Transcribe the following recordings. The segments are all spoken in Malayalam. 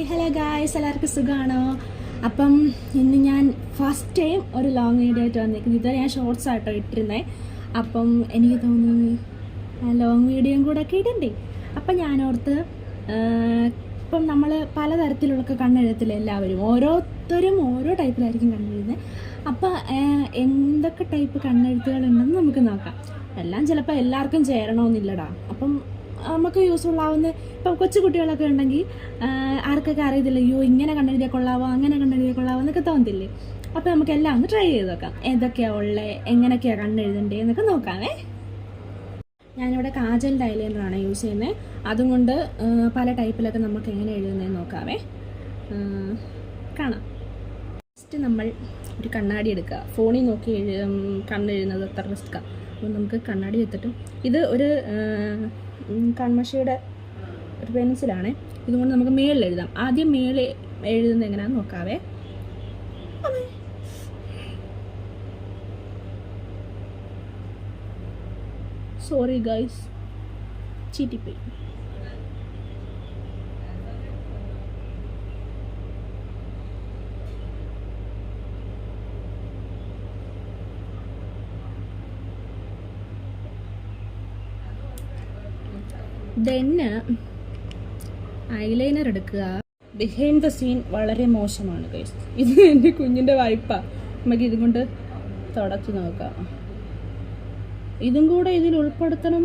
ഹലോ ഗായ്സ്, എല്ലാവർക്കും സുഖമാണോ? അപ്പം ഇന്ന് ഞാൻ ഫസ്റ്റ് ടൈം ഒരു ലോങ് വീഡിയോ ആയിട്ട് വന്നിരിക്കുന്നത്. ഇതുവരെ ഞാൻ ഷോർട്സ് ആയിട്ടോ ഇട്ടിരുന്നത്. അപ്പം എനിക്ക് തോന്നുന്നു ലോങ് വീഡിയോയും കൂടെ ഒക്കെ ഇടണ്ടേ. അപ്പം ഞാനോർത്ത് ഇപ്പം നമ്മൾ പലതരത്തിലുള്ള കണ്ണെഴുത്തില്ല, എല്ലാവരും ഓരോരുത്തരും ഓരോ ടൈപ്പിലായിരിക്കും കണ്ണെഴുതുന്നത്. അപ്പം എന്തൊക്കെ ടൈപ്പ് കണ്ണെഴുത്തുകളുണ്ടെന്ന് നമുക്ക് നോക്കാം. എല്ലാം ചിലപ്പോൾ എല്ലാവർക്കും ചേരണമെന്നില്ലടാ. അപ്പം നമുക്ക് യൂസ്ഫുൾ ആവുന്ന ഇപ്പം കൊച്ചു കുട്ടികളൊക്കെ ഉണ്ടെങ്കിൽ ആർക്കൊക്കെ അറിയത്തില്ല, അയ്യോ ഇങ്ങനെ കണ്ടെഴുതിയാൽ കൊള്ളാവോ അങ്ങനെ കണ്ടെഴുതിയാൽ കൊള്ളാവോ എന്നൊക്കെ തോന്നത്തില്ലേ. അപ്പോൾ നമുക്ക് എല്ലാം ഒന്ന് ട്രൈ ചെയ്ത് നോക്കാം. ഏതൊക്കെയാണ് ഉള്ളത്, എങ്ങനെയൊക്കെയാണ് കണ്ടെഴുതണ്ടേ എന്നൊക്കെ നോക്കാമേ. ഞാനിവിടെ കാജലിൻ്റെ ഐലൈനറാണ് യൂസ് ചെയ്യുന്നത്. അതുകൊണ്ട് പല ടൈപ്പിലൊക്കെ നമുക്ക് എങ്ങനെ എഴുതുന്നതെന്ന് നോക്കാമേ. കാണാം. ഫസ്റ്റ് നമ്മൾ ഒരു കണ്ണാടി എടുക്കുക. ഫോണിൽ നോക്കി കണ്ണെഴുതുന്നത് അത്ര റിസ്ക്കാണ്. അപ്പോൾ നമുക്ക് കണ്ണാടി എടുത്തിട്ട്, ഇത് ഒരു കൺമഷിയുടെ ഒരു പെൻസിലാണ്. ഇതുകൊണ്ട് നമുക്ക് മേളിൽ എഴുതാം. ആദ്യം മേളിൽ എഴുതുന്നത് എങ്ങനെയാണെന്ന് നോക്കാവേ. സോറി ഗൈസ്, ചീറ്റിപ്പോയി. ദെന്ന് ഐലൈനർ എടുക്കുക. ബിഹൈൻഡ് ദ സീൻ വളരെ മോശമാണ് ഗൈസ്. ഇത് എൻ്റെ കുഞ്ഞിൻ്റെ വായ്പാണ്. നമുക്ക് ഇതും കൊണ്ട് തുടച്ച് നോക്കാം. ഇതും കൂടെ ഇതിൽ ഉൾപ്പെടുത്തണം.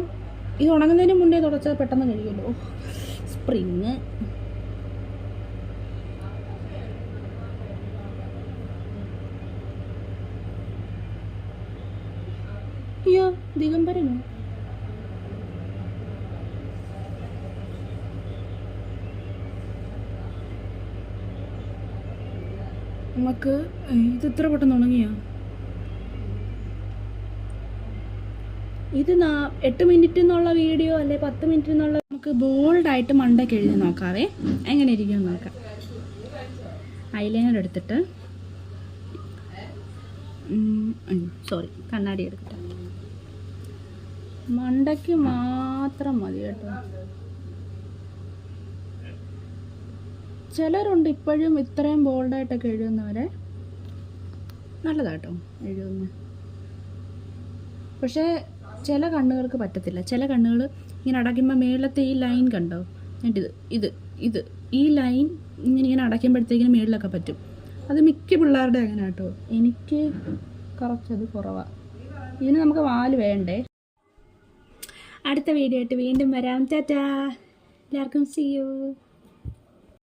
ഇത് ഉണങ്ങുന്നതിന് മുന്നേ തുടച്ചാൽ പെട്ടെന്ന് കഴിയുമല്ലോ. സ്പ്രിങ് അയ്യോ, ദിഗംബരനോ? നമുക്ക് ഇത് ഇത്ര പെട്ടെന്ന് ഉണങ്ങിയോ? ഇത് 8 മിനിറ്റ് എന്നുള്ള വീഡിയോ അല്ലെ 10 മിനിറ്റ് എന്നുള്ള. നമുക്ക് ബോൾഡായിട്ട് മണ്ടയ്ക്ക് എഴുതി നോക്കാവേ, എങ്ങനെ ഇരിക്കുമെന്ന് നോക്കാം. ഐലൈനർ എടുത്തിട്ട്, സോറി കണ്ണാടി എടുത്തിട്ട് മണ്ടയ്ക്ക് മാത്രം മതി കേട്ടോ. ചിലരുണ്ട് ഇപ്പോഴും ഇത്രയും ബോൾഡായിട്ടൊക്കെ എഴുതുന്നവരെ. നല്ലതാട്ടോ എഴുതുന്നത്. പക്ഷേ ചില കണ്ണുകൾക്ക് പറ്റത്തില്ല. ചില കണ്ണുകൾ ഇങ്ങനെ അടയ്ക്കുമ്പോൾ മേളത്തെ ഈ ലൈൻ കണ്ടോ? ഇത് ഈ ലൈൻ ഇങ്ങനെ അടയ്ക്കുമ്പോഴത്തേക്കിനും മേളിലൊക്കെ പറ്റും. അത് മിക്ക പിള്ളേരുടെ അങ്ങനെ കേട്ടോ. എനിക്ക് കുറച്ചത് കുറവാണ്. ഇതിന് നമുക്ക് വാല് വേണ്ടേ. അടുത്ത വീഡിയോ ആയിട്ട് വീണ്ടും വരാം. ടാറ്റാ, എല്ലാവർക്കും സീ യു.